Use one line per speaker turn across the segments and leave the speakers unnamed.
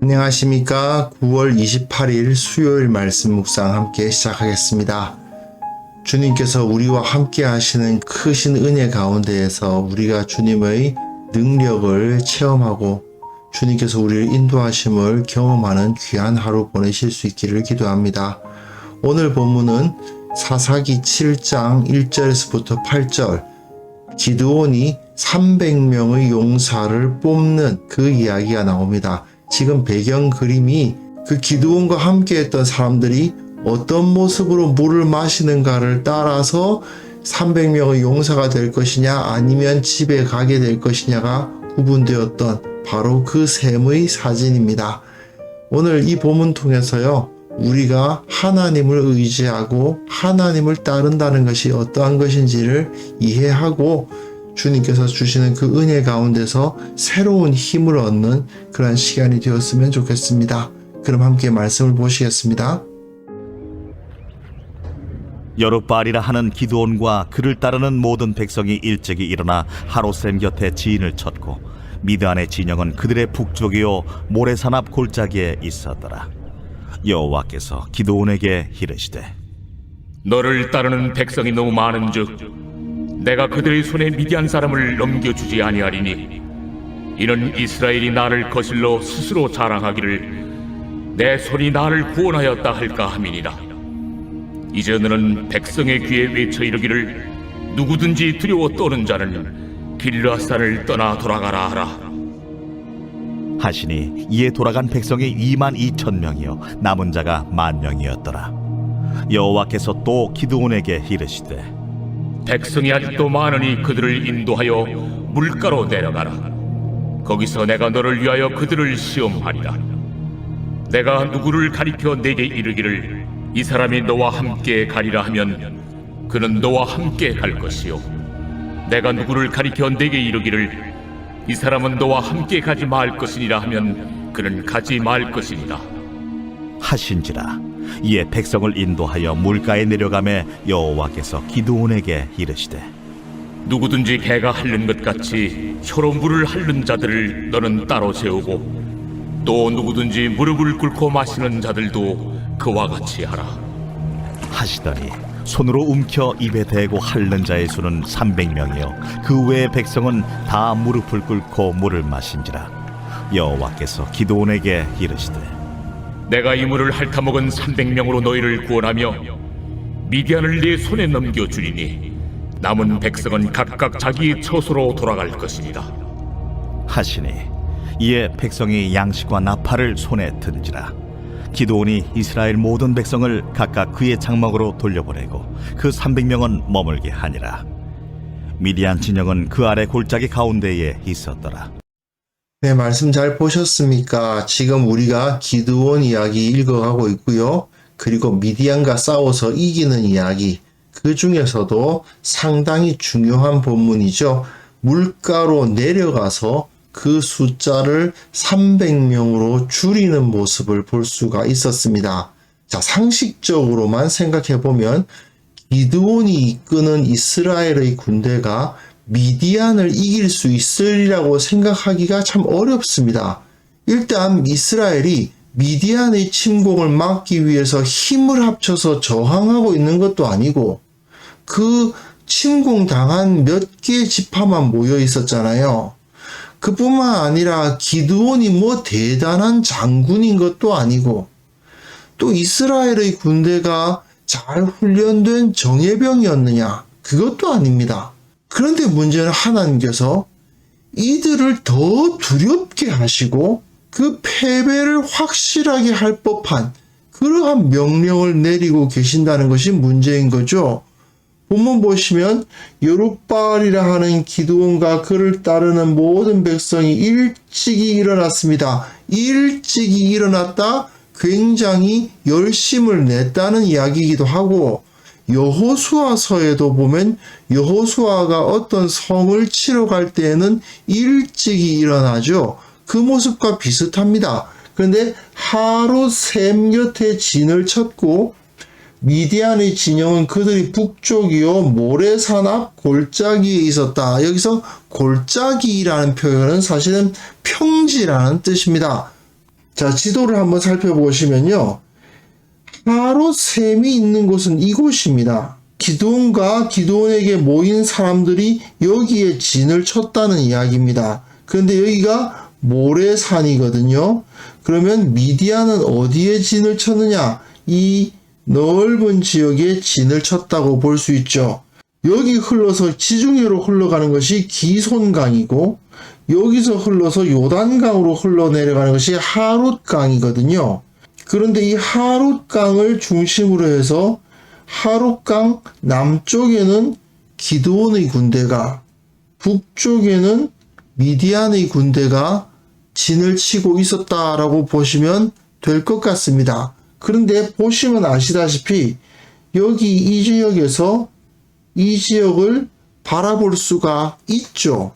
안녕하십니까. 9월 28일 수요일 말씀 묵상 함께 시작하겠습니다. 주님께서 우리와 함께 하시는 크신 은혜 가운데에서 우리가 주님의 능력을 체험하고 주님께서 우리를 인도하심을 경험하는 귀한 하루 보내실 수 있기를 기도합니다. 오늘 본문은 사사기 7장 1절에서부터 8절, 기드온이 300명의 용사를 뽑는 그 이야기가 나옵니다. 지금 배경 그림이 그 기드온과 함께 했던 사람들이 어떤 모습으로 물을 마시는가를 따라서 300명의 용사가 될 것이냐 아니면 집에 가게 될 것이냐가 구분되었던 바로 그 셈의 사진입니다. 오늘 이 본문 통해서요, 우리가 하나님을 의지하고 하나님을 따른다는 것이 어떠한 것인지를 이해하고 주님께서 주시는 그 은혜 가운데서 새로운 힘을 얻는 그런 시간이 되었으면 좋겠습니다. 그럼 함께 말씀을 보시겠습니다.
여룻바알이라 하는 기드온과 그를 따르는 모든 백성이 일찍이 일어나 하롯셈 곁에 지인을 쳤고 미드안의 진영은 그들의 북쪽이요 모래산 앞 골짜기에 있었더라. 여호와께서 기드온에게 이르시되
너를 따르는 백성이 너무 많은즉 내가 그들의 손에 미디안 사람을 넘겨주지 아니하리니 이는 이스라엘이 나를 거슬러 스스로 자랑하기를 내 손이 나를 구원하였다 할까 함이니라. 이제 너는 백성의 귀에 외쳐 이르기를 누구든지 두려워 떠는 자는 길르앗산을 떠나 돌아가라 하라.
하시니 이에 돌아간 백성이 22,000명이요 남은 자가 10,000명이었더라. 여호와께서 또 기드온에게 이르시되
백성이 아직도 많으니 그들을 인도하여 물가로 내려가라. 거기서 내가 너를 위하여 그들을 시험하리라. 내가 누구를 가리켜 내게 이르기를 이 사람이 너와 함께 가리라 하면 그는 너와 함께 갈 것이요 내가 누구를 가리켜 내게 이르기를 이 사람은 너와 함께 가지 말 것이니라 하면 그는 가지 말 것이니라
하신지라. 이에 백성을 인도하여 물가에 내려가매 여호와께서 기드온에게 이르시되
누구든지 개가 핥는 것 같이 혀로 물을 핥는 자들을 너는 따로 세우고 또 누구든지 무릎을 꿇고 마시는 자들도 그와 같이 하라.
하시더니 손으로 움켜 입에 대고 핥는 자의 수는 300명이요 그 외의 백성은 다 무릎을 꿇고 물을 마신지라. 여호와께서 기드온에게 이르시되
내가 이 물을 핥아먹은 300명으로 너희를 구원하며 미디안을 네 손에 넘겨주리니 남은 백성은 각각 자기 처소로 돌아갈 것이니라.
하시니 이에 백성이 양식과 나팔을 손에 든지라. 기드온이 이스라엘 모든 백성을 각각 그의 장막으로 돌려보내고 그 300명은 머물게 하니라. 미디안 진영은 그 아래 골짜기 가운데에 있었더라.
네, 말씀 잘 보셨습니까? 지금 우리가 기드온 이야기 읽어가고 있고요. 그리고 미디안과 싸워서 이기는 이야기, 그 중에서도 상당히 중요한 본문이죠. 물가로 내려가서 그 숫자를 300명으로 줄이는 모습을 볼 수가 있었습니다. 자, 상식적으로만 생각해보면 기드온이 이끄는 이스라엘의 군대가 미디안을 이길 수 있으리라고 생각하기가 참 어렵습니다. 일단 이스라엘이 미디안의 침공을 막기 위해서 힘을 합쳐서 저항하고 있는 것도 아니고 그 침공당한 몇 개의 지파만 모여 있었잖아요. 그뿐만 아니라 기드온이 뭐 대단한 장군인 것도 아니고 또 이스라엘의 군대가 잘 훈련된 정예병이었느냐, 그것도 아닙니다. 그런데 문제는 하나님께서 이들을 더 두렵게 하시고 그 패배를 확실하게 할 법한 그러한 명령을 내리고 계신다는 것이 문제인 거죠. 본문 보시면 여룻바알이라 하는 기드온과 그를 따르는 모든 백성이 일찍이 일어났습니다. 일찍이 일어났다, 굉장히 열심을 냈다는 이야기이기도 하고, 여호수아서에도 보면 여호수아가 어떤 성을 치러 갈 때에는 일찍이 일어나죠. 그 모습과 비슷합니다. 그런데 하롯셈 곁에 진을 쳤고 미디안의 진영은 그들이 북쪽이요 모래산 앞 골짜기에 있었다. 여기서 골짜기라는 표현은 사실은 평지라는 뜻입니다. 자, 지도를 한번 살펴보시면요. 하롯셈이 있는 곳은 이곳입니다. 기드온과 기드온에게 모인 사람들이 여기에 진을 쳤다는 이야기입니다. 그런데 여기가 모래산이거든요. 그러면 미디안은 어디에 진을 쳤느냐? 이 넓은 지역에 진을 쳤다고 볼 수 있죠. 여기 흘러서 지중해로 흘러가는 것이 기손강이고 여기서 흘러서 요단강으로 흘러내려가는 것이 하롯강이거든요. 그런데 이 하롯강을 중심으로 해서 하롯강 남쪽에는 기드온의 군대가, 북쪽에는 미디안의 군대가 진을 치고 있었다라고 보시면 될 것 같습니다. 그런데 보시면 아시다시피 여기 이 지역에서 이 지역을 바라볼 수가 있죠.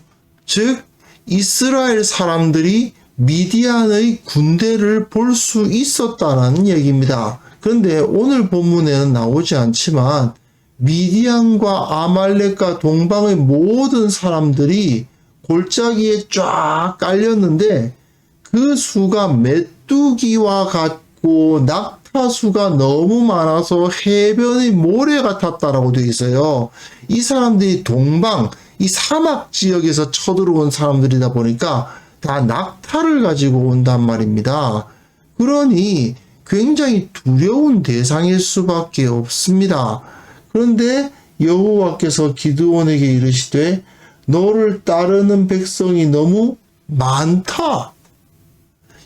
즉 이스라엘 사람들이 미디안의 군대를 볼 수 있었다는 얘기입니다. 그런데 오늘 본문에는 나오지 않지만 미디안과 아말렉과 동방의 모든 사람들이 골짜기에 쫙 깔렸는데 그 수가 메뚜기와 같고 낙타수가 너무 많아서 해변의 모래 같았다라고 되어 있어요. 이 사람들이 동방, 이 사막 지역에서 쳐들어온 사람들이다 보니까 다 낙타를 가지고 온단 말입니다. 그러니 굉장히 두려운 대상일 수밖에 없습니다. 그런데 여호와께서 기드온에게 이르시되 너를 따르는 백성이 너무 많다.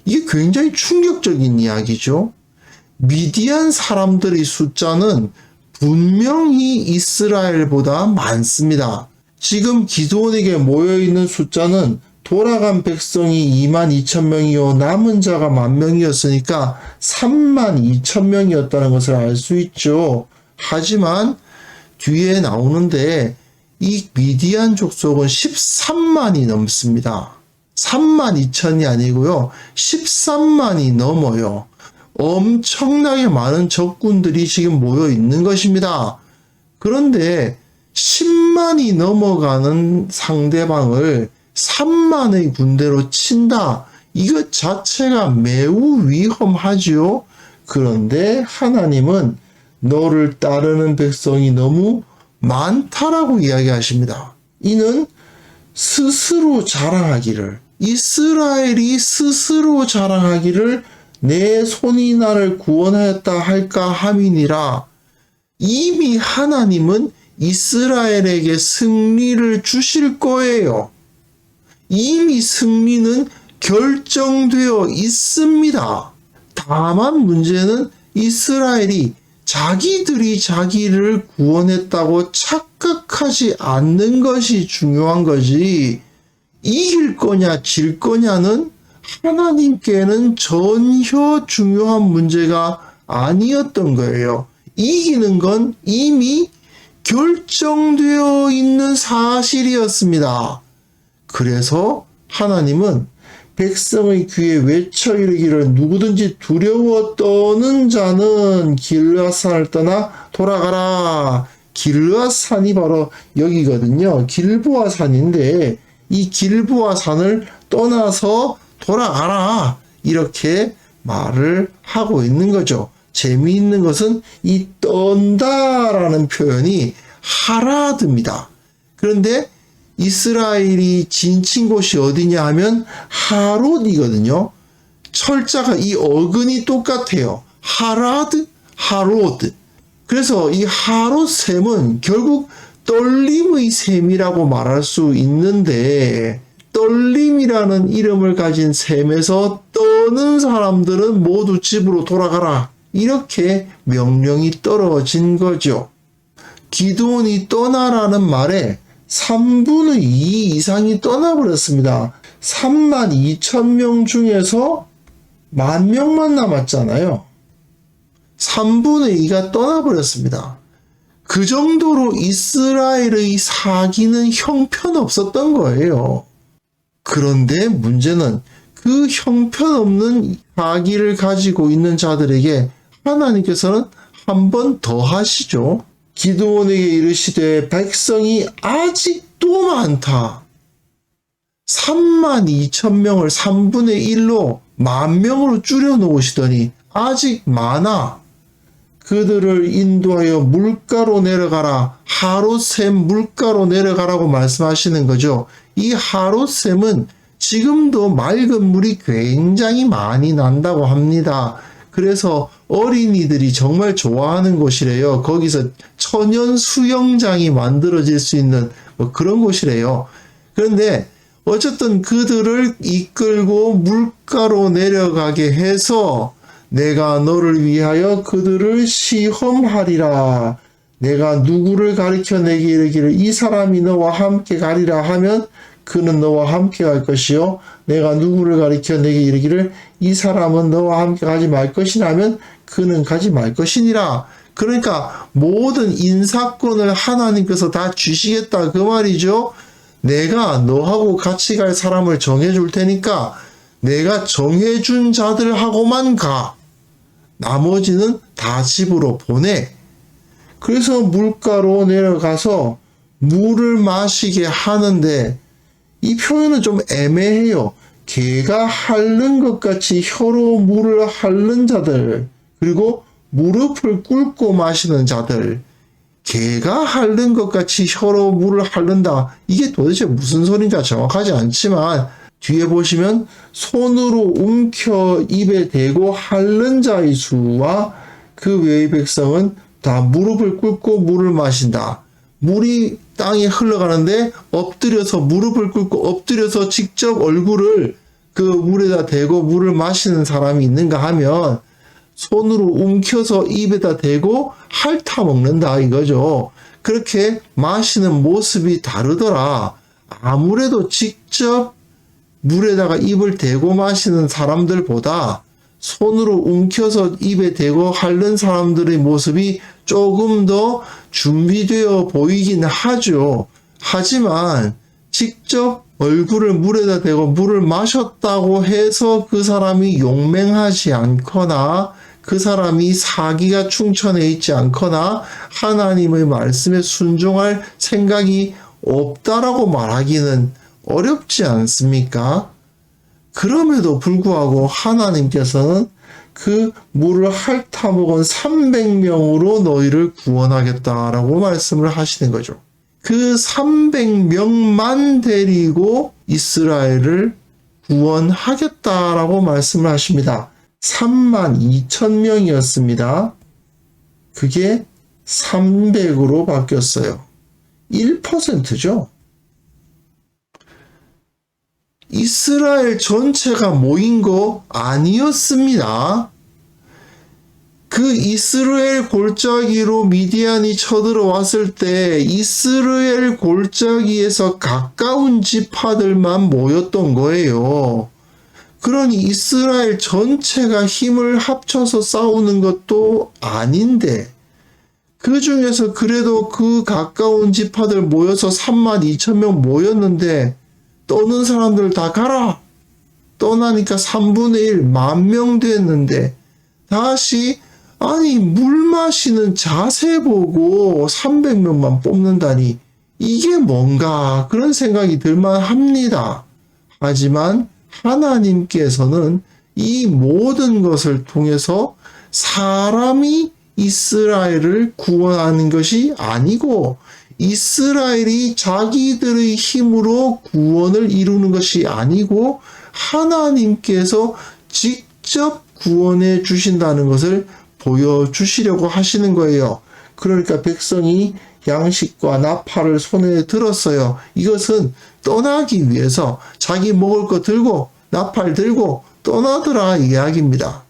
이게 굉장히 충격적인 이야기죠. 미디안 사람들의 숫자는 분명히 이스라엘보다 많습니다. 지금 기드온에게 모여있는 숫자는 돌아간 백성이 22,000명이요 남은 자가 10,000명이었으니까 32,000명이었다는 것을 알 수 있죠. 하지만 뒤에 나오는데 이 미디안 족속은 13만이 넘습니다. 32,000이 아니고요. 13만이 넘어요. 엄청나게 많은 적군들이 지금 모여 있는 것입니다. 그런데 10만이 넘어가는 상대방을 3만의 군대로 친다. 이것 자체가 매우 위험하지요. 그런데 하나님은 너를 따르는 백성이 너무 많다라고 이야기하십니다. 이는 스스로 자랑하기를, 이스라엘이 스스로 자랑하기를 내 손이 나를 구원하였다 할까 함이니라. 이미 하나님은 이스라엘에게 승리를 주실 거예요. 이미 승리는 결정되어 있습니다. 다만 문제는 이스라엘이 자기들이 자기를 구원했다고 착각하지 않는 것이 중요한 거지, 이길 거냐 질 거냐는 하나님께는 전혀 중요한 문제가 아니었던 거예요. 이기는 건 이미 결정되어 있는 사실이었습니다. 그래서 하나님은 백성의 귀에 외쳐 이르기를 누구든지 두려워 떠는 자는 길르앗산을 떠나 돌아가라. 길르앗산이 바로 여기거든요. 길보아산인데 이 길보아산을 떠나서 돌아가라. 이렇게 말을 하고 있는 거죠. 재미있는 것은 이 떤다라는 표현이 하라드입니다. 그런데 이스라엘이 진친 곳이 어디냐 하면 하롯이거든요. 철자가 이 어근이 똑같아요. 하라드, 하롯. 그래서 이 하롯샘은 결국 떨림의 샘이라고 말할 수 있는데, 떨림이라는 이름을 가진 샘에서 떠는 사람들은 모두 집으로 돌아가라. 이렇게 명령이 떨어진 거죠. 기드온이 떠나라는 말에 3분의 2 이상이 떠나버렸습니다. 32,000명 중에서 10,000명만 남았잖아요. 3분의 2가 떠나버렸습니다. 그 정도로 이스라엘의 사기는 형편없었던 거예요. 그런데 문제는 그 형편없는 사기를 가지고 있는 자들에게 하나님께서는 한 번 더 하시죠. 기드온에게 이르시되 백성이 아직도 많다. 32,000명을 3분의 1로 10,000명으로 줄여 놓으시더니 아직 많아. 그들을 인도하여 물가로 내려가라. 하롯셈 물가로 내려가라고 말씀하시는 거죠. 이 하롯셈은 지금도 맑은 물이 굉장히 많이 난다고 합니다. 그래서 어린이들이 정말 좋아하는 곳이래요. 거기서 천연 수영장이 만들어질 수 있는 뭐 그런 곳이래요. 그런데 어쨌든 그들을 이끌고 물가로 내려가게 해서 내가 너를 위하여 그들을 시험하리라. 내가 누구를 가리켜 내게 이르기를 이 사람이 너와 함께 가리라 하면 그는 너와 함께 갈 것이요. 내가 누구를 가리켜 내게 이르기를 이 사람은 너와 함께 가지 말 것이라 하면 그는 가지 말 것이니라. 그러니까 모든 인사권을 하나님께서 다 주시겠다 그 말이죠. 내가 너하고 같이 갈 사람을 정해줄 테니까 내가 정해준 자들하고만 가. 나머지는 다 집으로 보내. 그래서 물가로 내려가서 물을 마시게 하는데 이 표현은 좀 애매해요. 개가 핥는 것 같이 혀로 물을 핥는 자들, 그리고 무릎을 꿇고 마시는 자들, 개가 핥는 것 같이 혀로 물을 핥는다. 이게 도대체 무슨 소린가 정확하지 않지만 뒤에 보시면 손으로 움켜 입에 대고 핥는 자의 수와 그 외의 백성은 다 무릎을 꿇고 물을 마신다. 물이 땅에 흘러가는데 엎드려서 무릎을 꿇고 엎드려서 직접 얼굴을 그 물에다 대고 물을 마시는 사람이 있는가 하면 손으로 움켜서 입에다 대고 핥아 먹는다 이거죠. 그렇게 마시는 모습이 다르더라. 아무래도 직접 물에다가 입을 대고 마시는 사람들보다 손으로 움켜서 입에 대고 핥는 사람들의 모습이 조금 더 준비되어 보이긴 하죠. 하지만 직접 얼굴을 물에다 대고 물을 마셨다고 해서 그 사람이 용맹하지 않거나 그 사람이 사기가 충천해 있지 않거나 하나님의 말씀에 순종할 생각이 없다라고 말하기는 어렵지 않습니까? 그럼에도 불구하고 하나님께서는 그 물을 핥아먹은 300명으로 너희를 구원하겠다라고 말씀을 하시는 거죠. 그 300명만 데리고 이스라엘을 구원하겠다라고 말씀을 하십니다. 32,000명이었습니다. 그게 300으로 바뀌었어요. 1%죠. 이스라엘 전체가 모인 거 아니었습니다. 그 이스라엘 골짜기로 미디안이 쳐들어왔을 때 이스라엘 골짜기에서 가까운 지파들만 모였던 거예요. 그러니 이스라엘 전체가 힘을 합쳐서 싸우는 것도 아닌데 그 중에서 그래도 그 가까운 지파들 모여서 32,000명 모였는데 떠는 사람들 다 가라. 떠나니까 3분의 1, 10,000명 됐는데 다시 아니 물 마시는 자세 보고 300명만 뽑는다니 이게 뭔가 그런 생각이 들만 합니다. 하지만 하나님께서는 이 모든 것을 통해서 사람이 이스라엘을 구원하는 것이 아니고 이스라엘이 자기들의 힘으로 구원을 이루는 것이 아니고 하나님께서 직접 구원해 주신다는 것을 보여주시려고 하시는 거예요. 그러니까 백성이 양식과 나팔을 손에 들었어요. 이것은 떠나기 위해서 자기 먹을 거 들고 나팔 들고 떠나더라 이야기입니다.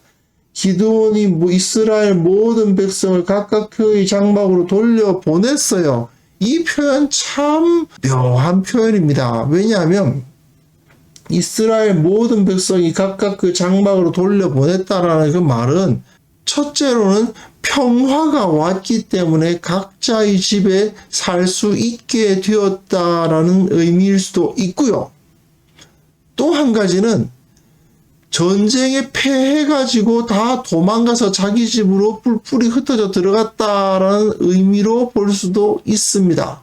기드온이 이스라엘 모든 백성을 각각 그의 장막으로 돌려보냈어요. 이 표현 참 묘한 표현입니다. 왜냐하면 이스라엘 모든 백성이 각각 그 장막으로 돌려보냈다라는 그 말은 첫째로는 평화가 왔기 때문에 각자의 집에 살 수 있게 되었다라는 의미일 수도 있고요. 또 한 가지는 전쟁에 패해가지고 다 도망가서 자기 집으로 뿔뿔이 흩어져 들어갔다라는 의미로 볼 수도 있습니다.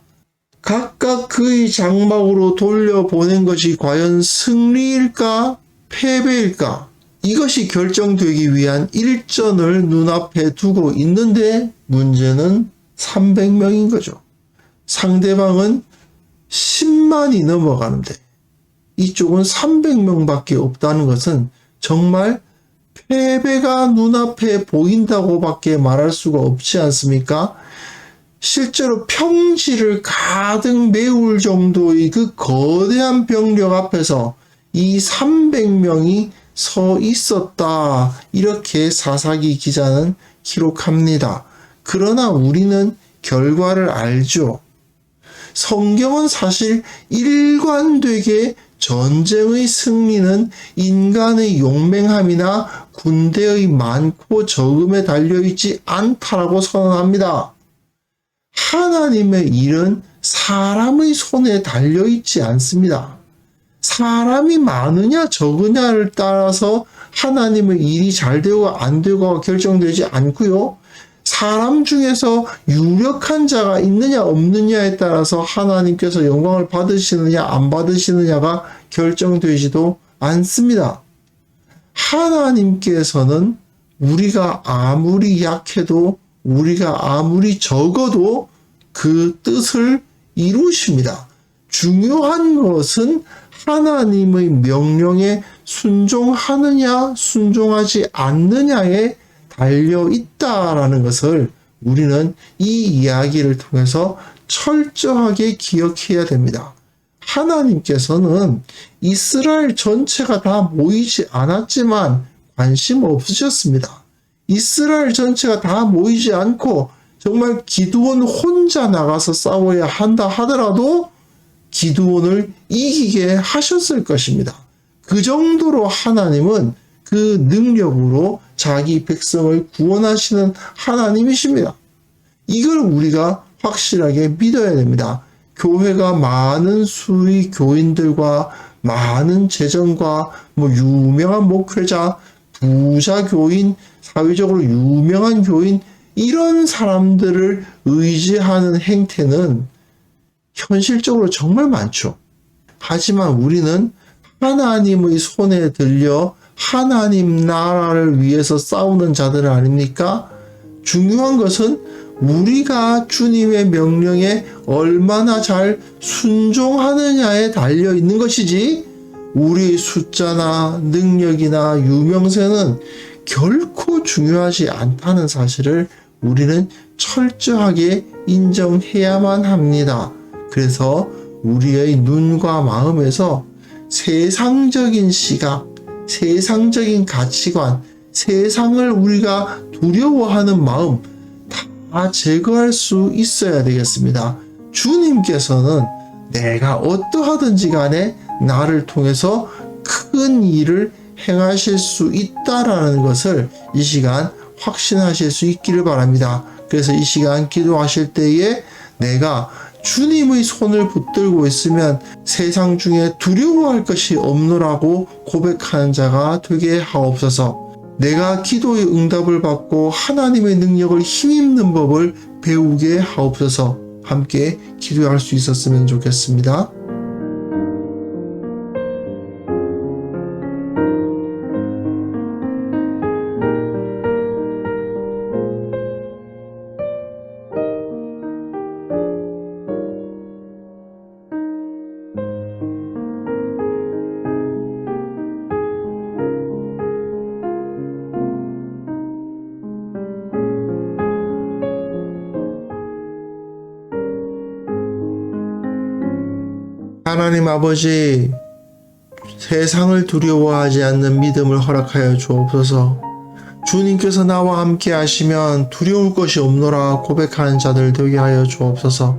각각 그의 장막으로 돌려보낸 것이 과연 승리일까 패배일까? 이것이 결정되기 위한 일전을 눈앞에 두고 있는데 문제는 300명인 거죠. 상대방은 10만이 넘어가는데 이쪽은 300명밖에 없다는 것은 정말 패배가 눈앞에 보인다고밖에 말할 수가 없지 않습니까? 실제로 평지를 가득 메울 정도의 그 거대한 병력 앞에서 이 300명이 서 있었다. 이렇게 사사기 기자는 기록합니다. 그러나 우리는 결과를 알죠. 성경은 사실 일관되게 전쟁의 승리는 인간의 용맹함이나 군대의 많고 적음에 달려있지 않다라고 선언합니다. 하나님의 일은 사람의 손에 달려있지 않습니다. 사람이 많으냐 적으냐를 따라서 하나님의 일이 잘 되고 안 되고가 결정되지 않고요. 사람 중에서 유력한 자가 있느냐 없느냐에 따라서 하나님께서 영광을 받으시느냐 안 받으시느냐가 결정되지도 않습니다. 하나님께서는 우리가 아무리 약해도 우리가 아무리 적어도 그 뜻을 이루십니다. 중요한 것은 하나님의 명령에 순종하느냐 순종하지 않느냐에 달려 있다라는 것을 우리는 이 이야기를 통해서 철저하게 기억해야 됩니다. 하나님께서는 이스라엘 전체가 다 모이지 않았지만 관심 없으셨습니다. 이스라엘 전체가 다 모이지 않고 정말 기드온 혼자 나가서 싸워야 한다 하더라도 기드온을 이기게 하셨을 것입니다. 그 정도로 하나님은 그 능력으로 자기 백성을 구원하시는 하나님이십니다. 이걸 우리가 확실하게 믿어야 됩니다. 교회가 많은 수의 교인들과 많은 재정과 유명한 목회자, 부자 교인, 사회적으로 유명한 교인 이런 사람들을 의지하는 행태는 현실적으로 정말 많죠. 하지만 우리는 하나님의 손에 들려 하나님 나라를 위해서 싸우는 자들 아닙니까? 중요한 것은 우리가 주님의 명령에 얼마나 잘 순종하느냐에 달려 있는 것이지 우리의 숫자나 능력이나 유명세는 결코 중요하지 않다는 사실을 우리는 철저하게 인정해야만 합니다. 그래서 우리의 눈과 마음에서 세상적인 시각, 세상적인 가치관, 세상을 우리가 두려워하는 마음 다 제거할 수 있어야 되겠습니다. 주님께서는 내가 어떠하든지 간에 나를 통해서 큰 일을 행하실 수 있다라는 것을 이 시간 확신하실 수 있기를 바랍니다. 그래서 이 시간 기도하실 때에 내가 주님의 손을 붙들고 있으면 세상 중에 두려워할 것이 없노라고 고백하는 자가 되게 하옵소서. 내가 기도의 응답을 받고 하나님의 능력을 힘입는 법을 배우게 하옵소서. 함께 기도할 수 있었으면 좋겠습니다. 하나님 아버지, 세상을 두려워하지 않는 믿음을 허락하여 주옵소서. 주님께서 나와 함께 하시면 두려울 것이 없노라 고백하는 자들 되게 하여 주옵소서.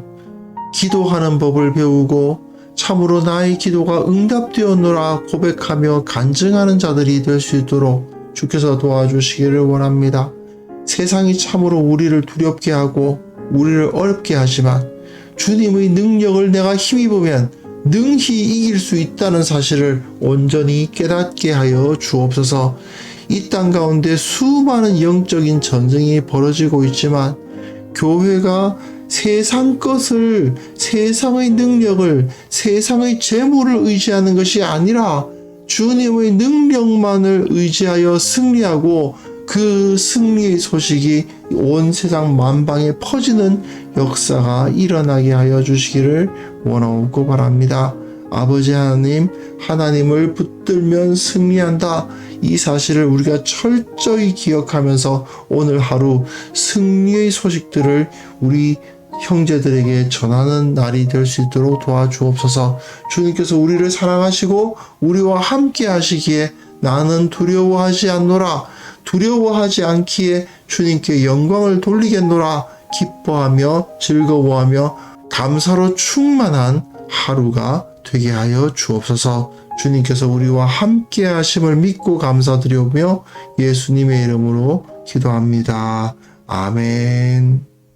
기도하는 법을 배우고 참으로 나의 기도가 응답되었노라 고백하며 간증하는 자들이 될 수 있도록 주께서 도와주시기를 원합니다. 세상이 참으로 우리를 두렵게 하고 우리를 어렵게 하지만 주님의 능력을 내가 힘입으면 능히 이길 수 있다는 사실을 온전히 깨닫게 하여 주옵소서. 이 땅 가운데 수많은 영적인 전쟁이 벌어지고 있지만 교회가 세상 것을, 세상의 능력을, 세상의 재물을 의지하는 것이 아니라 주님의 능력만을 의지하여 승리하고 그 승리의 소식이 온 세상 만방에 퍼지는 역사가 일어나게 하여 주시기를 원하고 바랍니다. 아버지 하나님, 하나님을 붙들면 승리한다. 이 사실을 우리가 철저히 기억하면서 오늘 하루 승리의 소식들을 우리 형제들에게 전하는 날이 될 수 있도록 도와주옵소서. 주님께서 우리를 사랑하시고 우리와 함께 하시기에 나는 두려워하지 않노라. 두려워하지 않기에 주님께 영광을 돌리겠노라. 기뻐하며 즐거워하며 감사로 충만한 하루가 되게 하여 주옵소서. 주님께서 우리와 함께 하심을 믿고 감사드리며 예수님의 이름으로 기도합니다. 아멘.